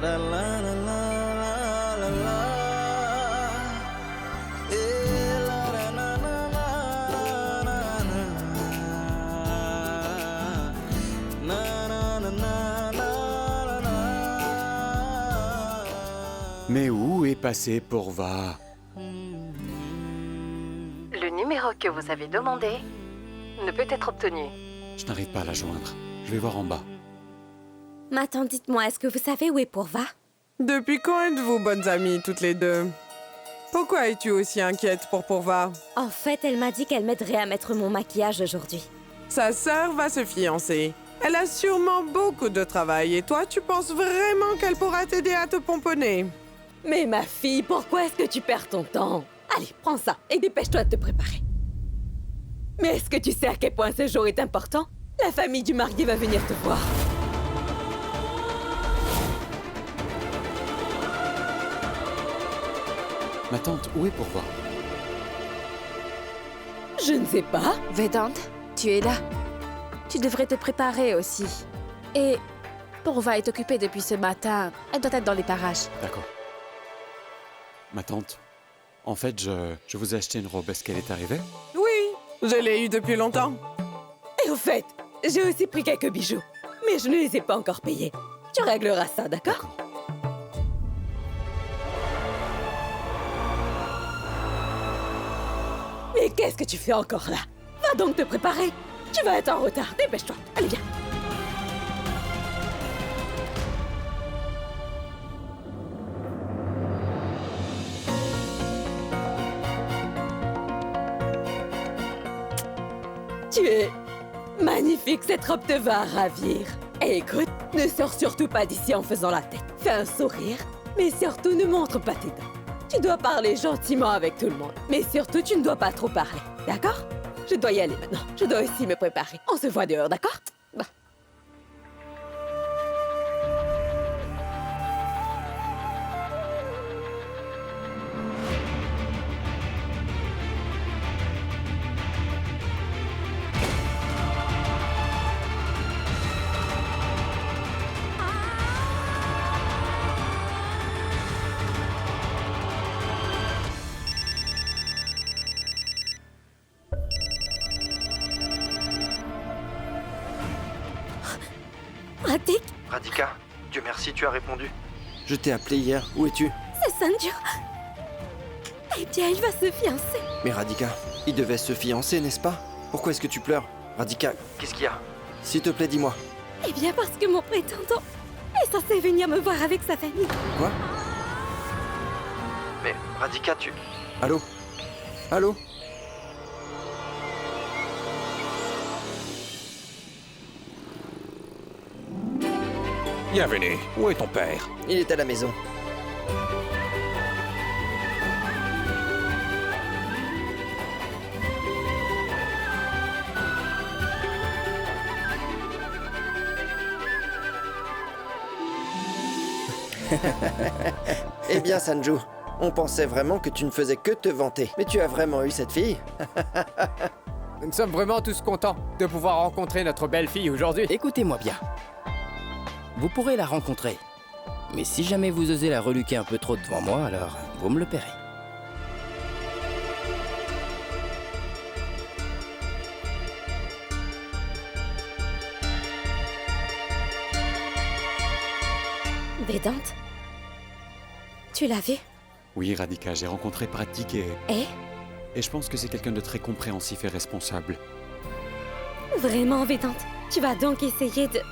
la la la la la la. Eh, la la la la la la la. Na na na na na na. Mais où est passé Pourva? Le numéro que vous avez demandé ne peut être obtenu. Je n'arrive pas à la joindre. Je vais voir en bas. Ma tante, dites-moi, est-ce que vous savez où est Pourva? Depuis quand êtes-vous bonnes amies, toutes les deux? Pourquoi es-tu aussi inquiète pour Pourva? En fait, elle m'a dit qu'elle m'aiderait à mettre mon maquillage aujourd'hui. Sa sœur va se fiancer. Elle a sûrement beaucoup de travail et toi, tu penses vraiment qu'elle pourra t'aider à te pomponner? Mais ma fille, pourquoi est-ce que tu perds ton temps? Allez, prends ça et dépêche-toi de te préparer. Mais est-ce que tu sais à quel point ce jour est important? La famille du marié va venir te voir. Ma tante, où est Pourva? Je ne sais pas. Vedant, tu es là. Tu devrais te préparer aussi. Et Pourva est occupée depuis ce matin. Elle doit être dans les parages. D'accord. Ma tante, en fait, je vous ai acheté une robe. Est-ce qu'elle est arrivée? Oui, je l'ai eue depuis longtemps. Et au fait, j'ai aussi pris quelques bijoux. Mais je ne les ai pas encore payés. Tu régleras ça, d'accord? D'accord. Mais qu'est-ce que tu fais encore là? Va donc te préparer. Tu vas être en retard. Dépêche-toi. Allez, viens. Tu es magnifique. Cette robe te va ravir. Et écoute, ne sors surtout pas d'ici en faisant la tête. Fais un sourire, mais surtout ne montre pas tes dents. Tu dois parler gentiment avec tout le monde. Mais surtout, tu ne dois pas trop parler. D'accord? Je dois y aller maintenant. Je dois aussi me préparer. On se voit dehors, d'accord? Bah. Pratique, Radhika, Dieu merci, tu as répondu. Je t'ai appelé hier, où es-tu? c'est Sanju. Eh bien, il va se fiancer. Mais Radhika, il devait se fiancer, n'est-ce pas? Pourquoi est-ce que tu pleures? Radhika, qu'est-ce qu'il y a? S'il te plaît, dis-moi. Eh bien, parce que mon prétendant est censé venir me voir avec sa famille. Quoi? Mais Radhika, tu... Allô? Allô? Bienvenue. Où est ton père? Il est à la maison. Eh bien, Sanju, on pensait vraiment que tu ne faisais que te vanter. Mais tu as vraiment eu cette fille? Nous sommes vraiment tous contents de pouvoir rencontrer notre belle-fille aujourd'hui. Écoutez-moi bien. Vous pourrez la rencontrer. Mais si jamais vous osez la reluquer un peu trop devant moi, alors vous me le paierez. Vedant, tu l'as vu? Oui, Radhika, j'ai rencontré Pratik et je pense que c'est quelqu'un de très compréhensif et responsable. Vraiment, Vedant? Tu vas donc essayer de...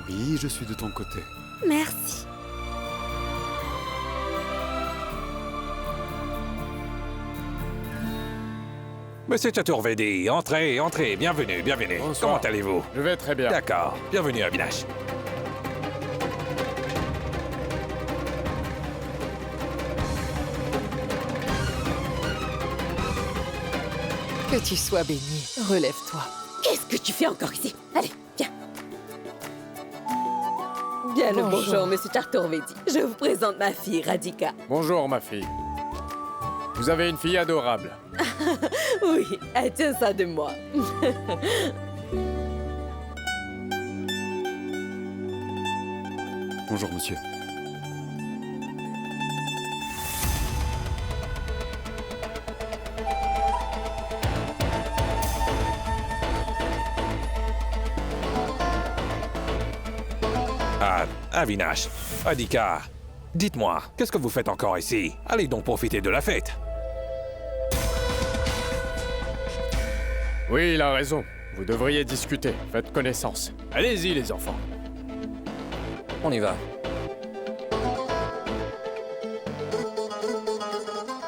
Oui, je suis de ton côté. Merci. Monsieur Chaturvedi, entrez, entrez, bienvenue, bienvenue. Bonsoir. Comment allez-vous? Je vais très bien. D'accord, bienvenue à Vinash. Que tu sois béni. Relève-toi. Qu'est-ce que tu fais encore ici? Allez, viens. Bien le Bonjour. bonjour, monsieur Chaturvedi. Je vous présente ma fille, Radhika. Bonjour, ma fille. Vous avez une fille adorable. Oui, elle tient ça de moi. Bonjour, monsieur. Ah, Avinash, Radhika, dites-moi, qu'est-ce que vous faites encore ici? Allez donc profiter de la fête. Oui, il a raison. Vous devriez discuter. Faites connaissance. Allez-y, les enfants. On y va.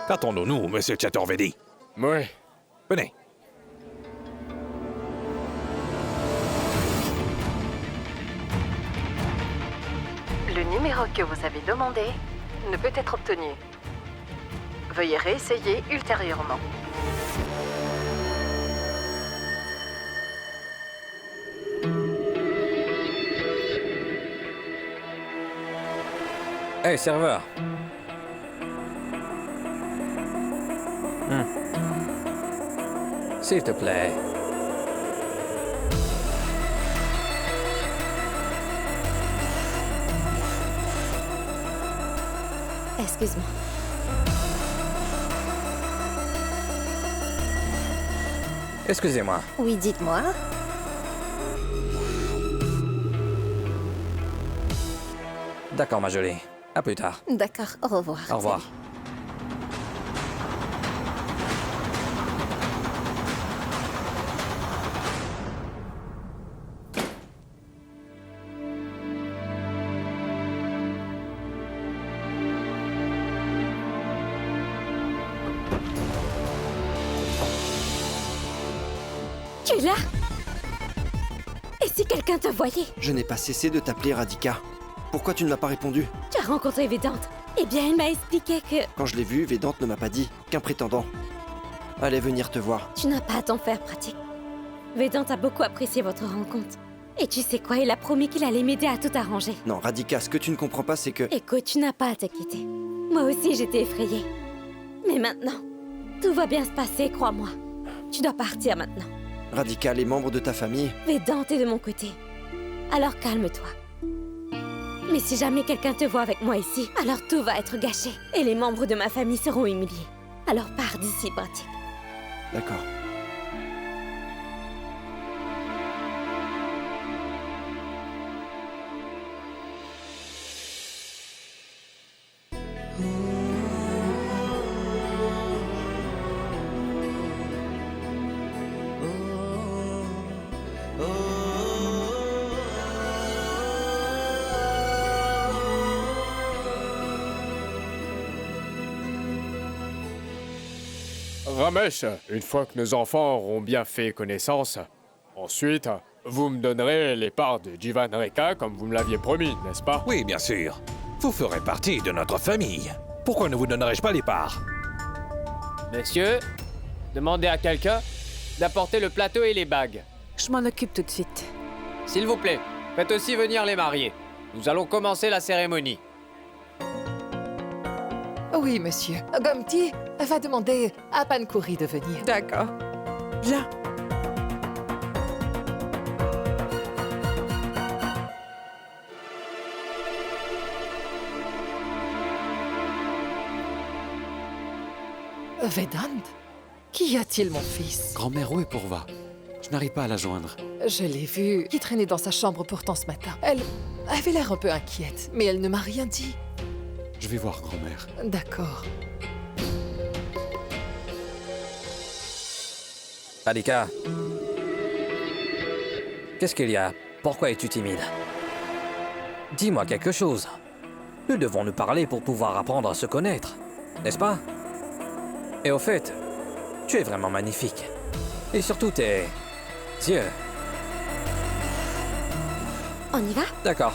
Qu'attendons-nous, monsieur Chaturvedi? Oui. Venez. Le numéro que vous avez demandé ne peut être obtenu. Veuillez réessayer ultérieurement. Hey, serveur. S'il te plaît. Excuse-moi. Excusez-moi. Oui, dites-moi. D'accord, ma jolie. À plus tard. D'accord, au revoir. Au revoir. Tu es là? Et si quelqu'un te voyait? Je n'ai pas cessé de t'appeler Radhika. Pourquoi tu ne m'as pas répondu? Tu as rencontré Vedante. Eh bien, elle m'a expliqué que... Quand je l'ai vu, Vedante ne m'a pas dit qu'un prétendant allait venir te voir. Tu n'as pas à t'en faire, pratique. Vedante a beaucoup apprécié votre rencontre. Et tu sais quoi, il a promis qu'il allait m'aider à tout arranger. Non, Radhika, ce que tu ne comprends pas, c'est que... Écoute, tu n'as pas à t'inquiéter. Moi aussi, j'étais effrayée. Mais maintenant, tout va bien se passer, crois-moi. Tu dois partir maintenant. Radhika, les membres de ta famille... Vedante est de mon côté. Alors calme-toi. Mais si jamais quelqu'un te voit avec moi ici, alors tout va être gâché. Et les membres de ma famille seront humiliés. Alors pars d'ici, pratique. D'accord. Ramesh, une fois que nos enfants auront bien fait connaissance, ensuite, vous me donnerez les parts de Jivan Rekha comme vous me l'aviez promis, n'est-ce pas? Oui, bien sûr. Vous ferez partie de notre famille. Pourquoi ne vous donnerais-je pas les parts? Messieurs, demandez à quelqu'un d'apporter le plateau et les bagues. Je m'en occupe tout de suite. S'il vous plaît, faites aussi venir les mariés. Nous allons commencer la cérémonie. Oui, monsieur. Gomti va demander à Pankouri de venir. D'accord. Viens. Vedant? Qu'y a-t-il, mon fils? Grand-mère, où est Pourva? Je n'arrive pas à la joindre. Je l'ai vue qui traînait dans sa chambre pourtant ce matin. Elle avait l'air un peu inquiète, mais elle ne m'a rien dit. Je vais voir grand-mère. D'accord. Radhika. Qu'est-ce qu'il y a? Pourquoi es-tu timide? Dis-moi quelque chose. Nous devons nous parler pour pouvoir apprendre à se connaître, n'est-ce pas? Et au fait, tu es vraiment magnifique. Et surtout tes yeux. On y va? D'accord.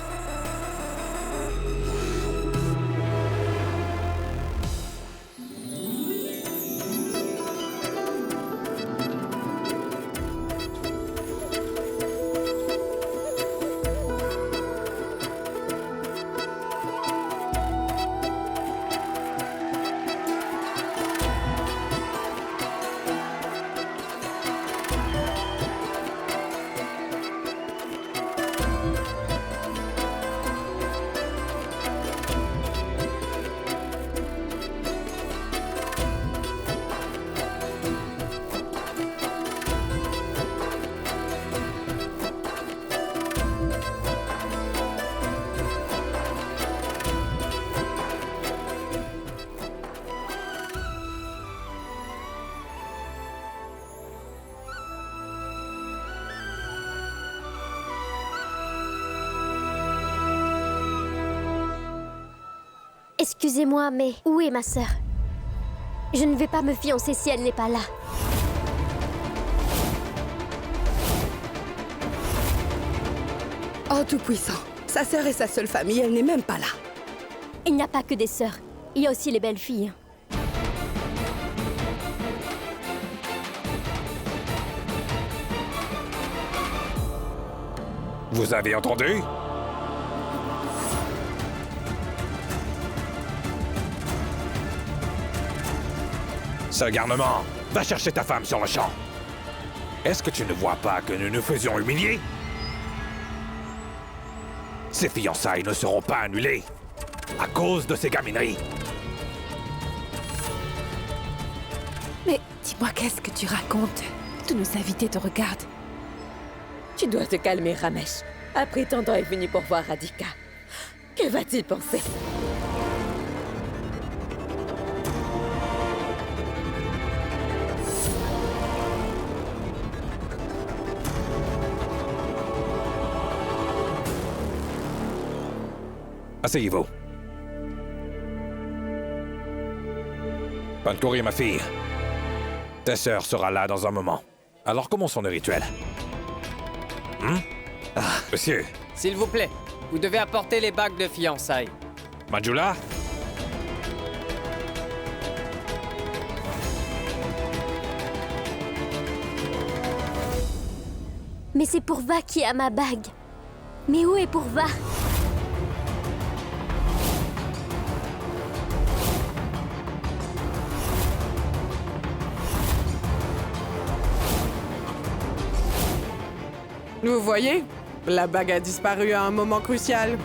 Excusez-moi, mais où est ma sœur? Je ne vais pas me fiancer si elle n'est pas là. Oh, tout-puissant. Sa sœur est sa seule famille, elle n'est même pas là. Il n'y a pas que des sœurs. Il y a aussi les belles filles. Vous avez entendu? Ce garnement, va chercher ta femme sur le champ. Est-ce que tu ne vois pas que nous nous faisions humilier? Ces fiançailles ne seront pas annulées à cause de ces gamineries. Mais dis-moi, qu'est-ce que tu racontes? Tous nos invités te regardent. Tu dois te calmer, Ramesh. Un prétendant est venu pour voir Radhika. Que va-t-il penser? Asseyez-vous. Pantouri, ma fille. Ta sœur sera là dans un moment. Alors commençons le rituel. Monsieur. S'il vous plaît, vous devez apporter les bagues de fiançailles. Manjula? Mais c'est Purva qui a ma bague. Mais où est Purva? Vous voyez? La bague a disparu à un moment crucial.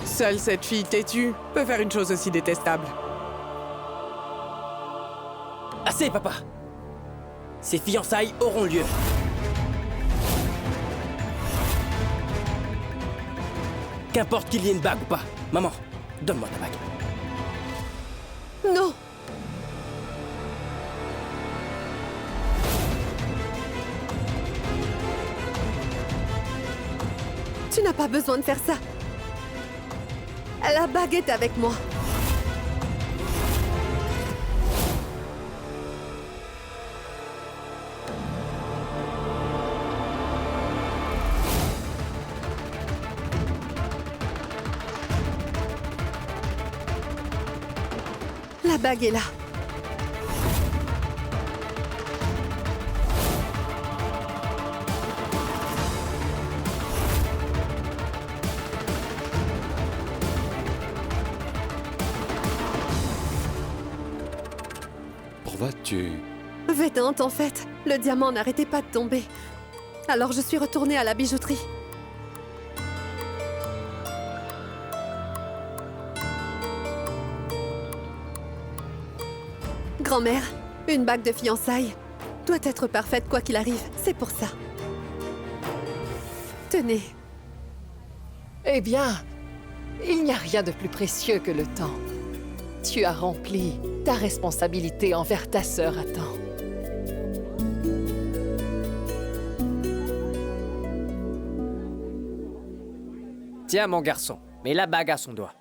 Seule cette fille têtue peut faire une chose aussi détestable. Assez, papa! Ces fiançailles auront lieu. Qu'importe qu'il y ait une bague ou pas. Maman, donne-moi ta bague. Non! Tu n'as pas besoin de faire ça. La bague est avec moi. La bague est là. Pourquoi tu... Védante, en fait. Le diamant n'arrêtait pas de tomber. Alors je suis retournée à la bijouterie. Grand-mère, une bague de fiançailles doit être parfaite quoi qu'il arrive. C'est pour ça. Tenez. Eh bien, il n'y a rien de plus précieux que le temps. Tu as rempli ta responsabilité envers ta sœur à temps. Tiens, mon garçon, mets la bague à son doigt.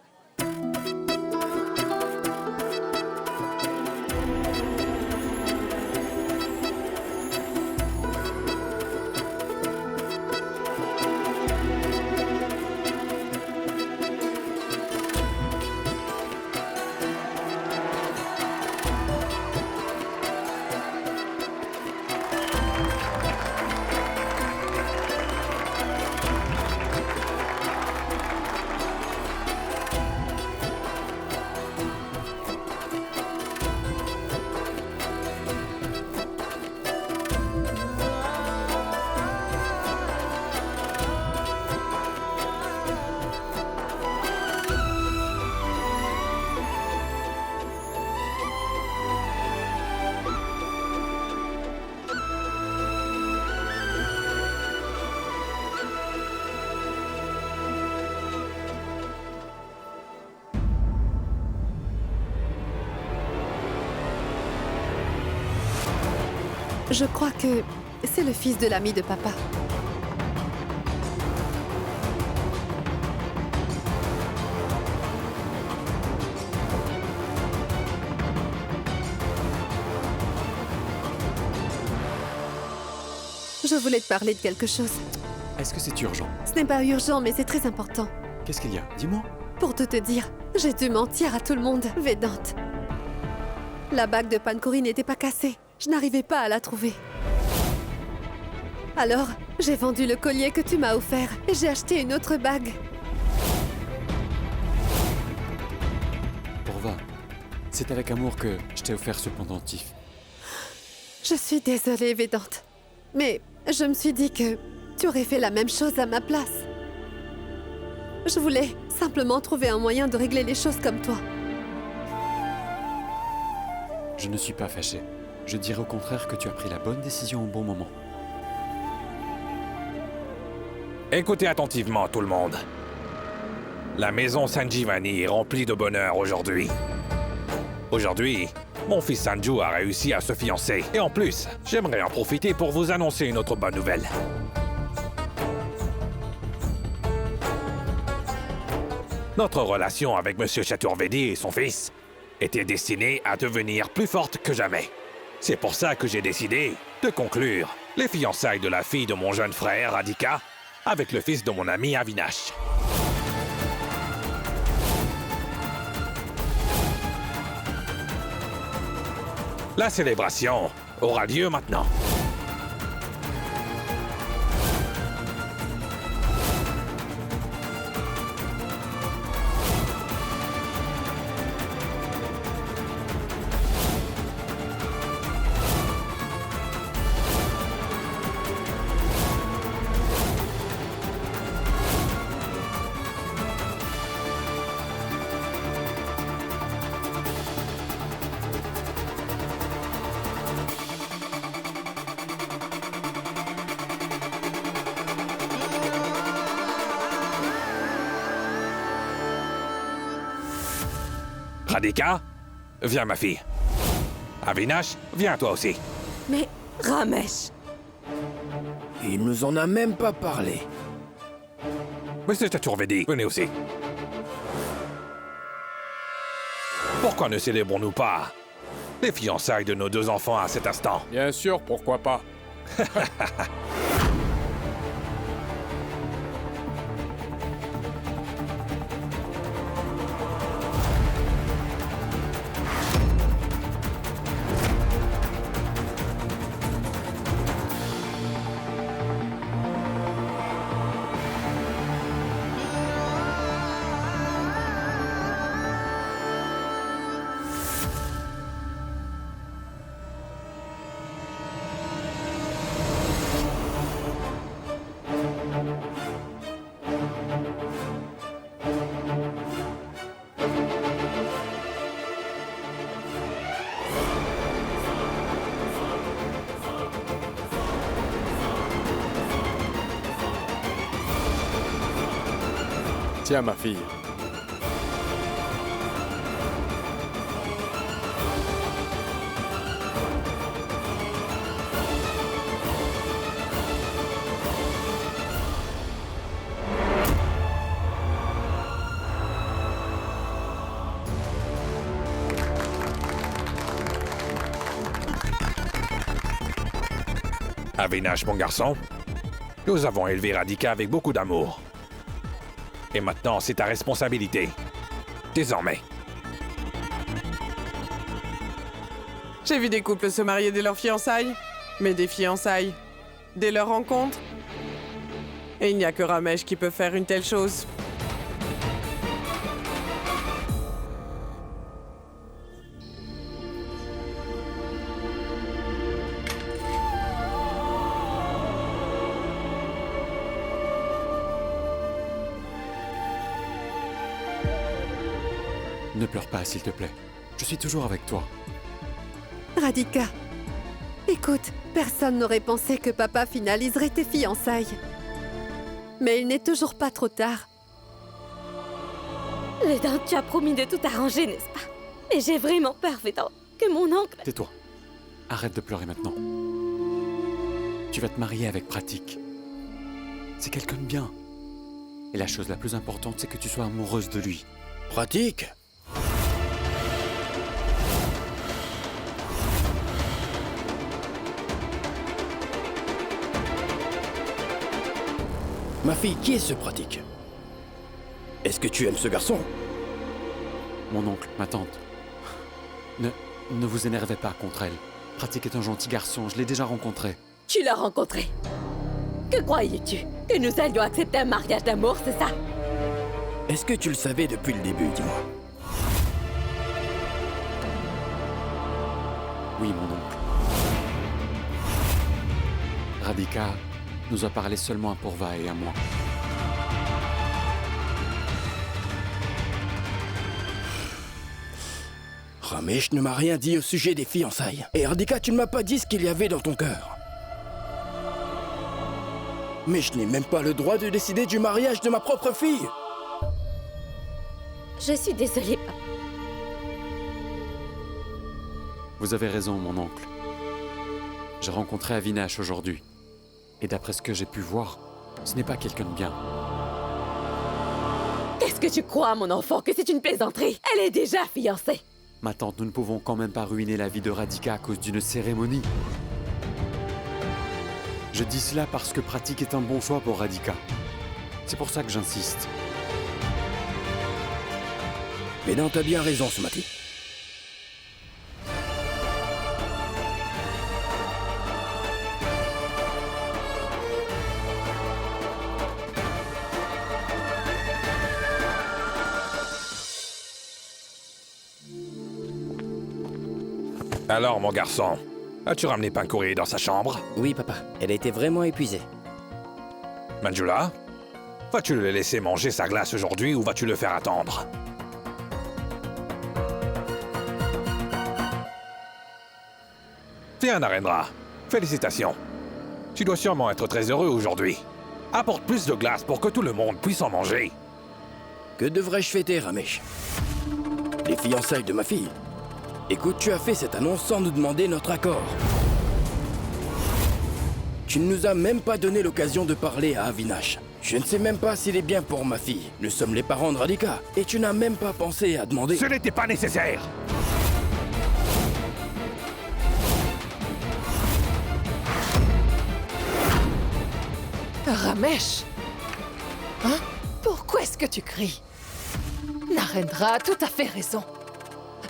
Je crois que c'est le fils de l'ami de papa. je voulais te parler de quelque chose. Est-ce que c'est urgent? Ce n'est pas urgent, mais c'est très important. Qu'est-ce qu'il y a? Dis-moi. Pour tout te dire, j'ai dû mentir à tout le monde, Vedant. La bague de Pankori n'était pas cassée. Je n'arrivais pas à la trouver. Alors, j'ai vendu le collier que tu m'as offert et j'ai acheté une autre bague. Pourva, c'est avec amour que je t'ai offert ce pendentif. Je suis désolée, Vedant. Mais je me suis dit que tu aurais fait la même chose à ma place. Je voulais simplement trouver un moyen de régler les choses comme toi. Je ne suis pas fâché. Je dirais au contraire que tu as pris la bonne décision au bon moment. Écoutez attentivement tout le monde. La maison Sanjivani est remplie de bonheur aujourd'hui. Aujourd'hui, mon fils Sanju a réussi à se fiancer. Et en plus, j'aimerais en profiter pour vous annoncer une autre bonne nouvelle. Notre relation avec Monsieur Chaturvedi et son fils était destinée à devenir plus forte que jamais. C'est pour ça que j'ai décidé de conclure les fiançailles de la fille de mon jeune frère, Radhika, avec le fils de mon ami Avinash. La célébration aura lieu maintenant. Radhika, viens ma fille. Avinash, viens toi aussi. Mais Ramesh... Il nous en a même pas parlé. Monsieur Chaturvedi, venez aussi. Pourquoi ne célébrons-nous pas les fiançailles de nos deux enfants à cet instant? Bien sûr, pourquoi pas. Tiens, ma fille. Avinash, mon garçon, nous avons élevé Radhika avec beaucoup d'amour. Et maintenant, c'est ta responsabilité. Désormais. J'ai vu des couples se marier dès leurs fiançailles, mais des fiançailles dès leur rencontre. Et il n'y a que Ramesh qui peut faire une telle chose. Ne pleure pas, s'il te plaît. Je suis toujours avec toi. Radhika, écoute, personne n'aurait pensé que papa finaliserait tes fiançailles. Mais il n'est toujours pas trop tard. Vedant, tu as promis de tout arranger, n'est-ce pas? Et j'ai vraiment peur, Vedant, que mon oncle... Tais-toi. Arrête de pleurer maintenant. Tu vas te marier avec Pratik. C'est quelqu'un de bien. Et la chose la plus importante, c'est que tu sois amoureuse de lui. Pratik? Ma fille, qui est ce Pratik? Est-ce que tu aimes ce garçon? Mon oncle, ma tante. Ne vous énervez pas contre elle. Pratik est un gentil garçon, je l'ai déjà rencontré. Tu l'as rencontré. Que croyais-tu? Que nous allions accepter un mariage d'amour, c'est ça? Est-ce que tu le savais depuis le début, dis-moi? Oui, mon oncle. Radhika nous a parlé seulement à Purva et à moi. Ramesh ne m'a rien dit au sujet des fiançailles. Et Radhika, tu ne m'as pas dit ce qu'il y avait dans ton cœur. Mais je n'ai même pas le droit de décider du mariage de ma propre fille. Je suis désolée, papa. Vous avez raison, mon oncle. J'ai rencontré Avinash aujourd'hui. Et d'après ce que j'ai pu voir, ce n'est pas quelqu'un de bien. Qu'est-ce que tu crois, mon enfant, que c'est une plaisanterie? Elle est déjà fiancée. Ma tante, nous ne pouvons quand même pas ruiner la vie de Radhika à cause d'une cérémonie. Je dis cela parce que Pratik est un bon choix pour Radhika. C'est pour ça que j'insiste. Vedant, t'as bien raison, Sumati. Alors, mon garçon, as-tu ramené Pankuri dans sa chambre? Oui, papa. Elle était vraiment épuisée. Manjula, vas-tu le laisser manger sa glace aujourd'hui ou vas-tu le faire attendre? Tiens, Narendra, félicitations. Tu dois sûrement être très heureux aujourd'hui. Apporte plus de glace pour que tout le monde puisse en manger. Que devrais-je fêter, Ramesh? Les fiançailles de ma fille? Écoute, tu as fait cette annonce sans nous demander notre accord. Tu ne nous as même pas donné l'occasion de parler à Avinash. Je ne sais même pas s'il est bien pour ma fille. Nous sommes les parents de Radhika. Et tu n'as même pas pensé à demander... Ce n'était pas nécessaire! Ramesh! Hein? Pourquoi est-ce que tu cries? Narendra a tout à fait raison.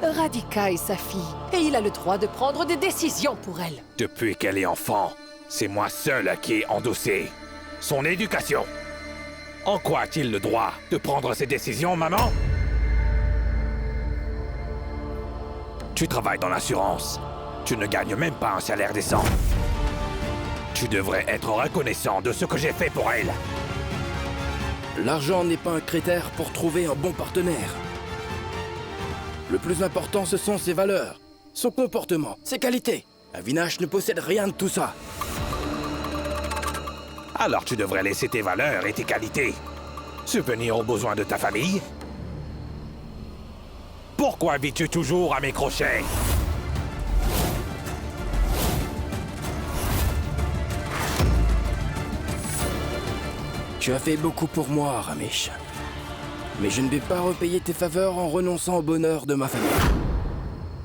Radhika est sa fille, et il a le droit de prendre des décisions pour elle. Depuis qu'elle est enfant, c'est moi seul qui ai endossé son éducation. En quoi a-t-il le droit de prendre ses décisions, maman? Tu travailles dans l'assurance. Tu ne gagnes même pas un salaire décent. Tu devrais être reconnaissant de ce que j'ai fait pour elle. L'argent n'est pas un critère pour trouver un bon partenaire. Le plus important, ce sont ses valeurs, son comportement, ses qualités. Avinash ne possède rien de tout ça. Alors tu devrais laisser tes valeurs et tes qualités subvenir aux besoins de ta famille. Pourquoi vis-tu toujours à mes crochets? Tu as fait beaucoup pour moi, Ramesh. Mais je ne vais pas repayer tes faveurs en renonçant au bonheur de ma famille.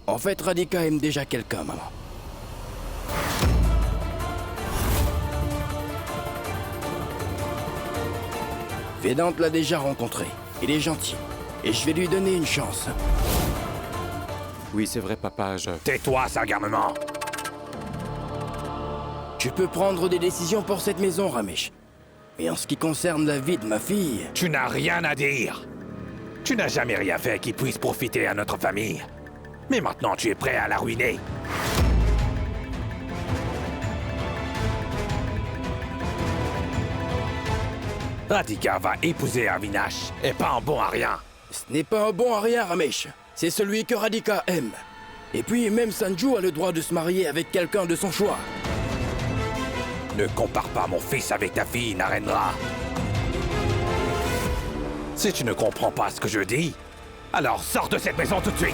En fait, Radhika aime déjà quelqu'un, maman. Vedant l'a déjà rencontré. Il est gentil. Et je vais lui donner une chance. Oui, c'est vrai, papa, Tais-toi, Sagarnement. Tu peux prendre des décisions pour cette maison, Ramesh. Mais en ce qui concerne la vie de ma fille... Tu n'as rien à dire. Tu n'as jamais rien fait qui puisse profiter à notre famille. Mais maintenant, tu es prêt à la ruiner. Radhika va épouser Avinash, et pas un bon à rien. Ce n'est pas un bon à rien, Ramesh. C'est celui que Radhika aime. Et puis, même Sanju a le droit de se marier avec quelqu'un de son choix. Ne compare pas mon fils avec ta fille, Narendra. Si tu ne comprends pas ce que je dis, alors sors de cette maison tout de suite.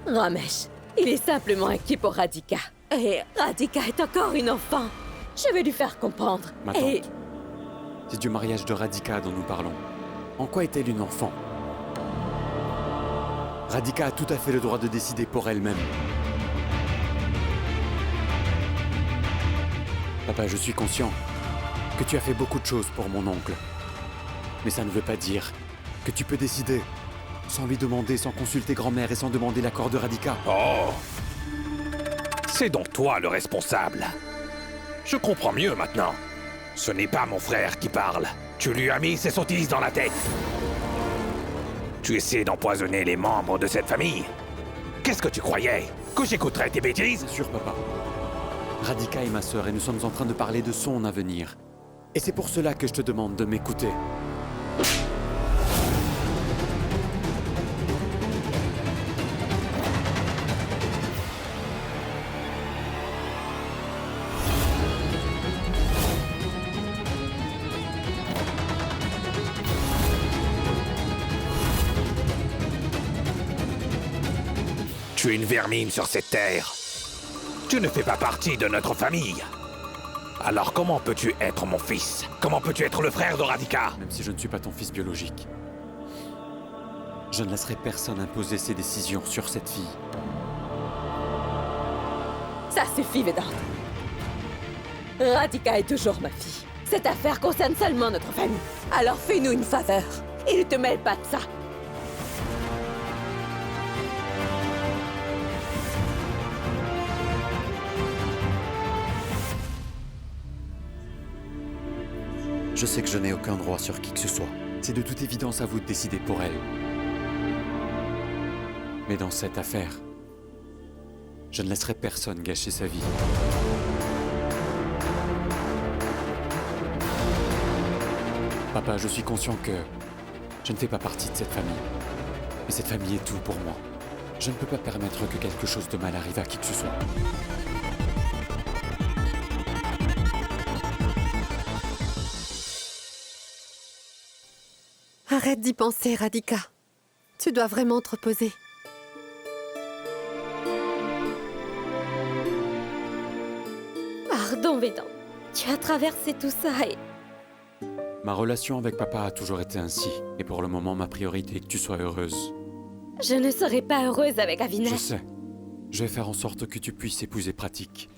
Ramesh, il est simplement inquiet pour Radhika. Et Radhika est encore une enfant. Je vais lui faire comprendre. Ma Et... tante. C'est du mariage de Radhika dont nous parlons. En quoi est-elle une enfant? Radhika a tout à fait le droit de décider pour elle-même. Papa, je suis conscient que tu as fait beaucoup de choses pour mon oncle. Mais ça ne veut pas dire que tu peux décider sans lui demander, sans consulter grand-mère et sans demander l'accord de Radhika. Oh! C'est donc toi le responsable. Je comprends mieux maintenant. Ce n'est pas mon frère qui parle. Tu lui as mis ces sottises dans la tête. Tu essaies d'empoisonner les membres de cette famille. Qu'est-ce que tu croyais? Que j'écouterais tes bêtises? Bien sûr, papa. Radhika est ma sœur et nous sommes en train de parler de son avenir. Et c'est pour cela que je te demande de m'écouter. Tu es une vermine sur cette terre. Tu ne fais pas partie de notre famille. Alors comment peux-tu être mon fils? Comment peux-tu être le frère de Radhika? Même si je ne suis pas ton fils biologique, je ne laisserai personne imposer ses décisions sur cette fille. Ça suffit, Vedant. Radhika est toujours ma fille. Cette affaire concerne seulement notre famille. Alors fais-nous une faveur et ne te mêle pas de ça. Je sais que je n'ai aucun droit sur qui que ce soit. C'est de toute évidence à vous de décider pour elle. Mais dans cette affaire, je ne laisserai personne gâcher sa vie. Papa, je suis conscient que je ne fais pas partie de cette famille. Mais cette famille est tout pour moi. Je ne peux pas permettre que quelque chose de mal arrive à qui que ce soit. Arrête d'y penser, Radhika. Tu dois vraiment te reposer. Pardon, Vedant. Tu as traversé tout ça et... Ma relation avec papa a toujours été ainsi. Et pour le moment, ma priorité est que tu sois heureuse. Je ne serai pas heureuse avec Avinash. Je sais. Je vais faire en sorte que tu puisses épouser Pratik.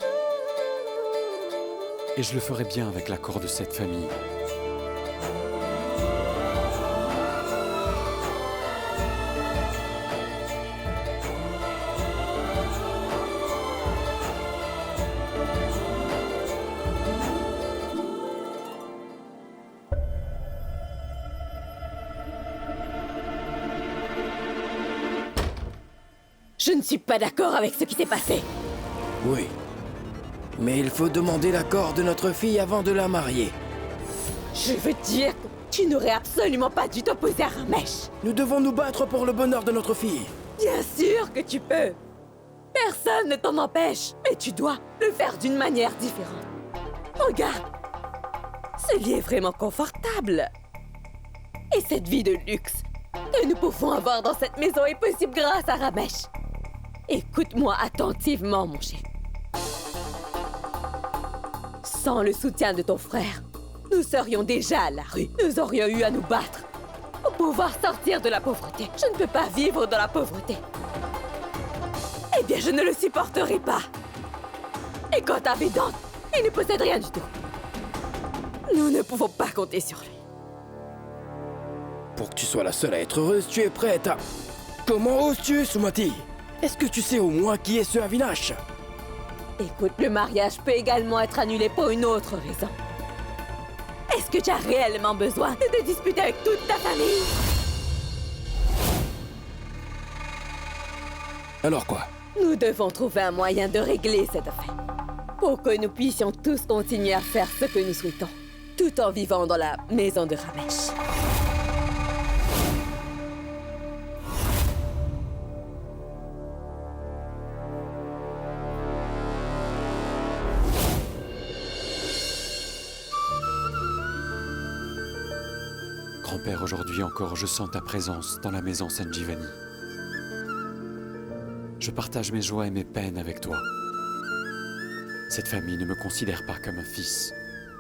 Et je le ferai bien avec l'accord de cette famille. Je ne suis pas d'accord avec ce qui s'est passé. Oui. Mais il faut demander l'accord de notre fille avant de la marier. Je veux dire que tu n'aurais absolument pas dû t'opposer à Ramesh. Nous devons nous battre pour le bonheur de notre fille. Bien sûr que tu peux. Personne ne t'en empêche. Mais tu dois le faire d'une manière différente. Regarde. Ce lit est vraiment confortable. Et cette vie de luxe que nous pouvons avoir dans cette maison est possible grâce à Ramesh. Écoute-moi attentivement, mon cher. Sans le soutien de ton frère, nous serions déjà à la rue. Nous aurions eu à nous battre pour pouvoir sortir de la pauvreté. Je ne peux pas vivre dans la pauvreté. Eh bien, je ne le supporterai pas. Et quant à Vedant, il ne possède rien du tout. Nous ne pouvons pas compter sur lui. Pour que tu sois la seule à être heureuse, tu es prête à... Comment oses-tu, Sumati? Est-ce que tu sais au moins qui est ce Avinash? Écoute, le mariage peut également être annulé pour une autre raison. Est-ce que tu as réellement besoin de te disputer avec toute ta famille? Alors quoi? Nous devons trouver un moyen de régler cette affaire. Pour que nous puissions tous continuer à faire ce que nous souhaitons, tout en vivant dans la maison de Ramesh. Grand-père, aujourd'hui encore, je sens ta présence dans la maison Sanjivani. Je partage mes joies et mes peines avec toi. Cette famille ne me considère pas comme un fils.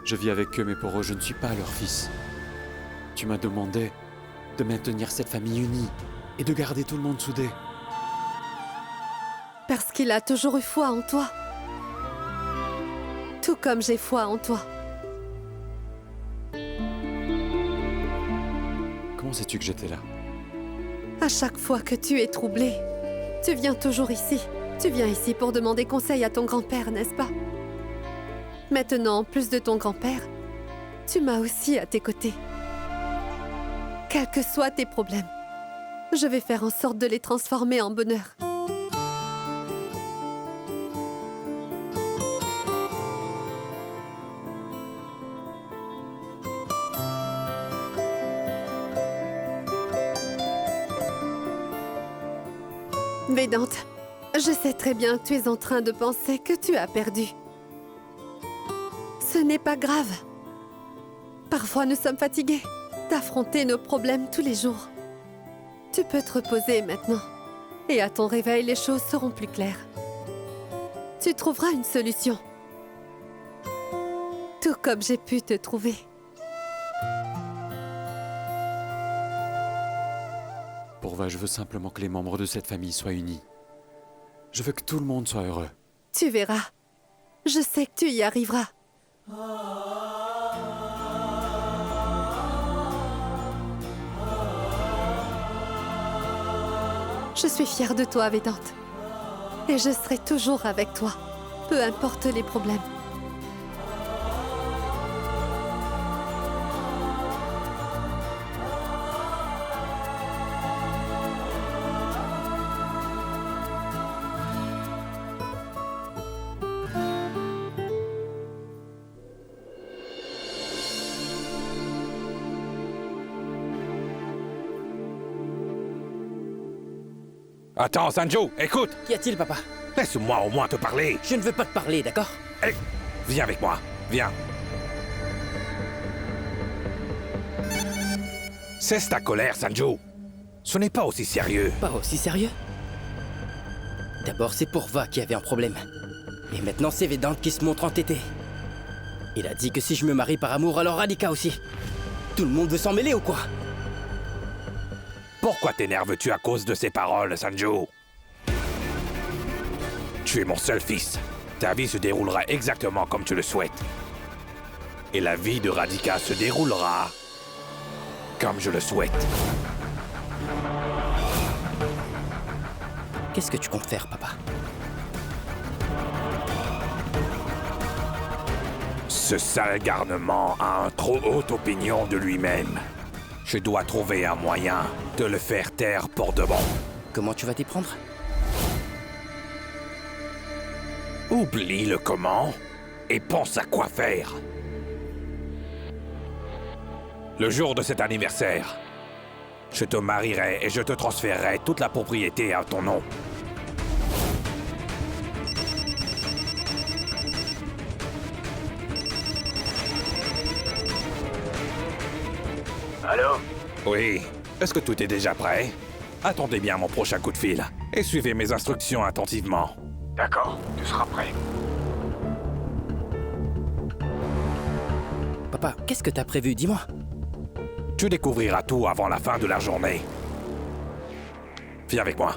Je vis avec eux, mais pour eux, je ne suis pas leur fils. Tu m'as demandé de maintenir cette famille unie et de garder tout le monde soudé. Parce qu'il a toujours eu foi en toi. Tout comme j'ai foi en toi. Comment sais-tu que j'étais là? À chaque fois que tu es troublé, tu viens toujours ici. Tu viens ici pour demander conseil à ton grand-père, n'est-ce pas? Maintenant, en plus de ton grand-père, tu m'as aussi à tes côtés. Quels que soient tes problèmes, je vais faire en sorte de les transformer en bonheur. Vedante, je sais très bien que tu es en train de penser que tu as perdu. Ce n'est pas grave. Parfois, nous sommes fatigués d'affronter nos problèmes tous les jours. Tu peux te reposer maintenant. Et à ton réveil, les choses seront plus claires. Tu trouveras une solution. Tout comme j'ai pu te trouver. Pourva, je veux simplement que les membres de cette famille soient unis. Je veux que tout le monde soit heureux. Tu verras. Je sais que tu y arriveras. Je suis fière de toi, Vedante. Et je serai toujours avec toi, peu importe les problèmes. Attends, Sanjo, écoute! Qu'y a-t-il, papa? Laisse-moi au moins te parler! Je ne veux pas te parler, d'accord? Allez, viens avec moi, viens. Cesse ta colère, Sanjo. Ce n'est pas aussi sérieux. Pas aussi sérieux? D'abord, c'est Pourva qui avait un problème. Et maintenant, c'est Vedante qui se montre entêté. Il a dit que si je me marie par amour, alors Radhika aussi. Tout le monde veut s'en mêler ou quoi? Pourquoi t'énerves-tu à cause de ces paroles, Sanjo? Tu es mon seul fils. Ta vie se déroulera exactement comme tu le souhaites. Et la vie de Radhika se déroulera comme je le souhaite. Qu'est-ce que tu comptes faire, papa? Ce sale garnement a une trop haute opinion de lui-même. Je dois trouver un moyen de le faire taire pour de bon. Comment tu vas t'y prendre? Oublie le comment et pense à quoi faire. Le jour de cet anniversaire, je te marierai et je te transférerai toute la propriété à ton nom. Allô? Oui. Est-ce que tout est déjà prêt? Attendez bien mon prochain coup de fil et suivez mes instructions attentivement. D'accord, tu seras prêt. Papa, qu'est-ce que t'as prévu? Dis-moi. Tu découvriras tout avant la fin de la journée. Viens avec moi.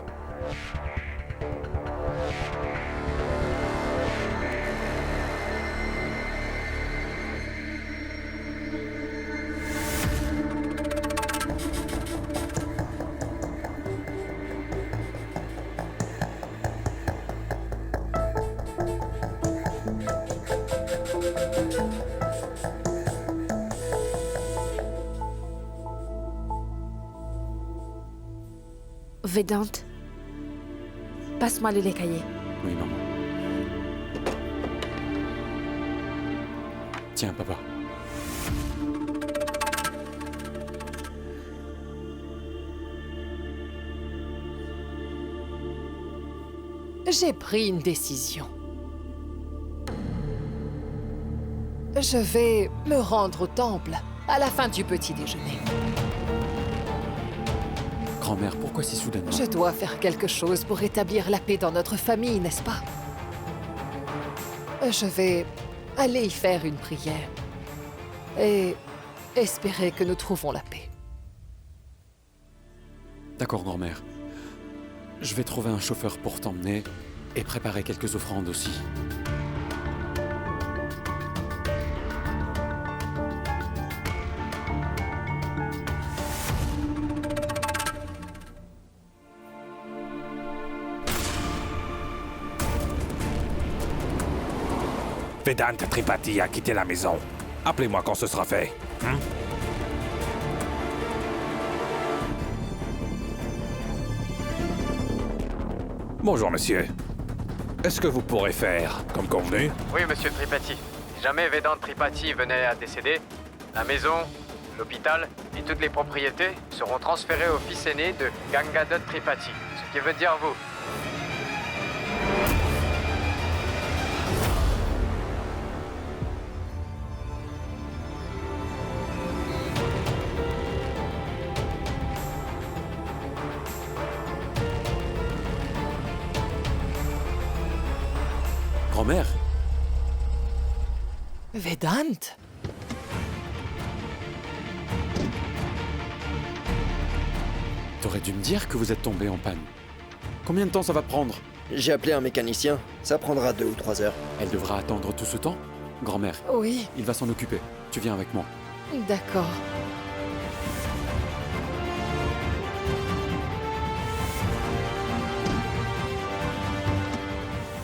Vedante, passe-moi les cahiers. Oui, maman. Tiens, papa. J'ai pris une décision. Je vais me rendre au temple à la fin du petit déjeuner. Grand-mère, pourquoi si soudainement? Je dois faire quelque chose pour rétablir la paix dans notre famille, n'est-ce pas? Je vais aller y faire une prière. et espérer que nous trouvons la paix. D'accord, grand-mère. Je vais trouver un chauffeur pour t'emmener et préparer quelques offrandes aussi. Vedant Tripathi a quitté la maison. Appelez-moi quand ce sera fait. Bonjour, monsieur. Est-ce que vous pourrez faire comme convenu? Oui, monsieur Tripathi. Si jamais Vedant Tripathi venait à décéder, la maison, l'hôpital et toutes les propriétés seront transférées au fils aîné de Gangadot Tripathi, ce qui veut dire vous. Grand-mère? Vedant? T'aurais dû me dire que vous êtes tombé en panne. Combien de temps ça va prendre? J'ai appelé un mécanicien. Ça prendra 2 ou 3 heures. Elle devra attendre tout ce temps? Grand-mère, Oui, il va s'en occuper. Tu viens avec moi. d'accord.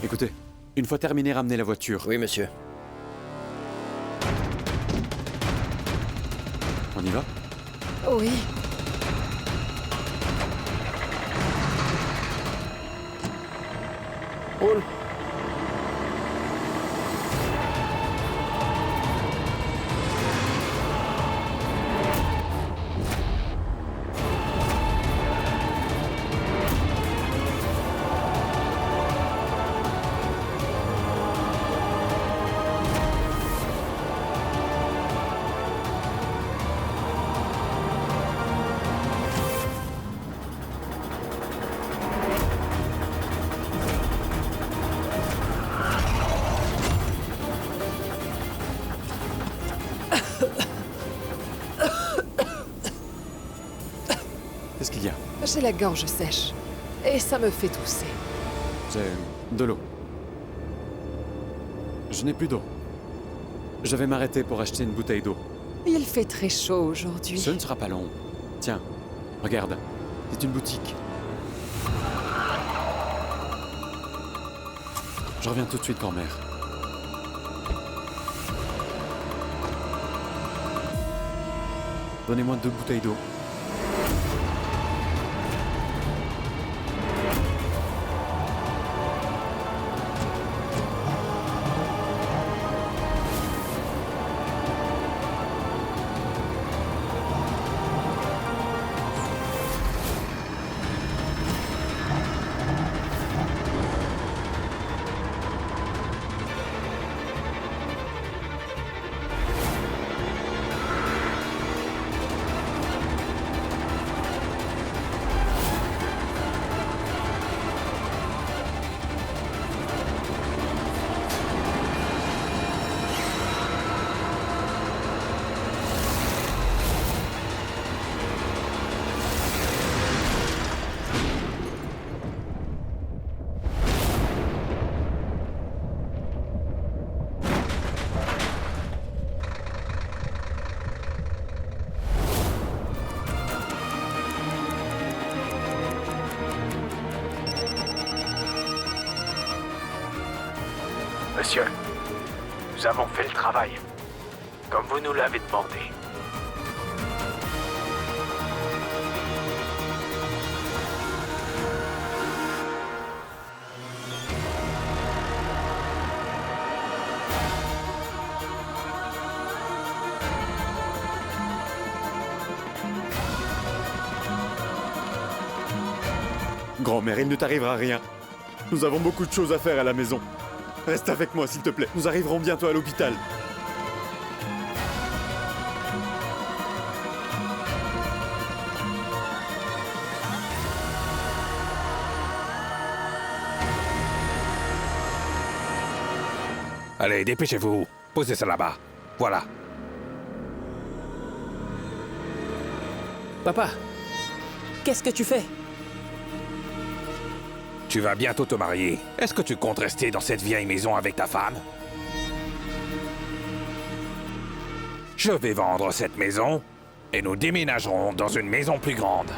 Écoutez, une fois terminé, ramenez la voiture. Oui, monsieur. On y va? Oui. Roule. Qu'est-ce qu'il y a? J'ai la gorge sèche. Et ça me fait tousser. J'ai de l'eau. Je n'ai plus d'eau. Je vais m'arrêter pour acheter une bouteille d'eau. Il fait très chaud aujourd'hui. Ce ne sera pas long. Tiens, regarde. C'est une boutique. Je reviens tout de suite, grand-mère. Donnez-moi 2 bouteilles d'eau. Monsieur, nous avons fait le travail, comme vous nous l'avez demandé. Grand-mère, il ne t'arrivera rien. Nous avons beaucoup de choses à faire à la maison. Reste avec moi, s'il te plaît. Nous arriverons bientôt à l'hôpital. Allez, dépêchez-vous. Posez ça là-bas. Voilà. Papa, qu'est-ce que tu fais? Tu vas bientôt te marier. Est-ce que tu comptes rester dans cette vieille maison avec ta femme? Je vais vendre cette maison et nous déménagerons dans une maison plus grande.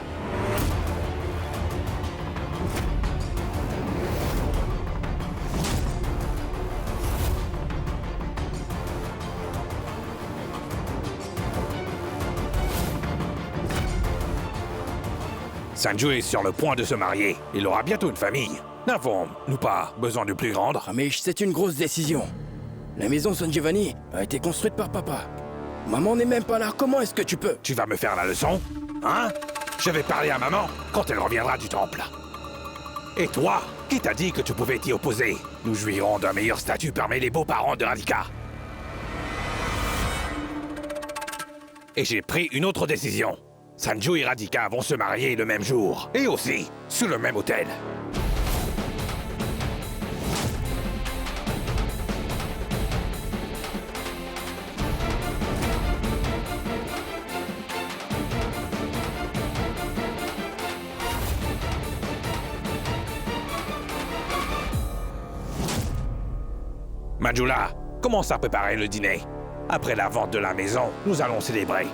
Sanju est sur le point de se marier. Il aura bientôt une famille. N'avons-nous pas besoin de plus grande? Mais c'est une grosse décision. La maison San Giovanni a été construite par papa. Maman n'est même pas là. Comment est-ce que tu peux? Tu vas me faire la leçon? Hein? Je vais parler à maman quand elle reviendra du temple. Et toi, qui t'a dit que tu pouvais t'y opposer? Nous jouirons d'un meilleur statut parmi les beaux-parents de Radhika. Et j'ai pris une autre décision. Sanju et Radhika vont se marier le même jour. Et aussi, sous le même hôtel. Manjula, commence à préparer le dîner. Après la vente de la maison, nous allons célébrer.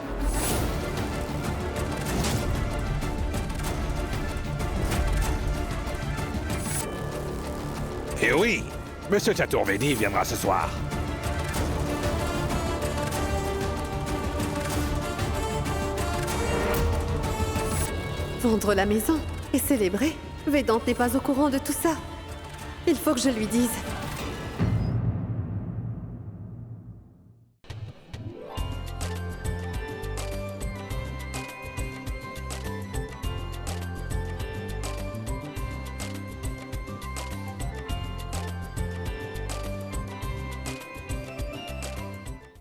Et oui, Monsieur Chaturvedi viendra ce soir. Vendre la maison et célébrer? Vedant n'est pas au courant de tout ça. Il faut que je lui dise.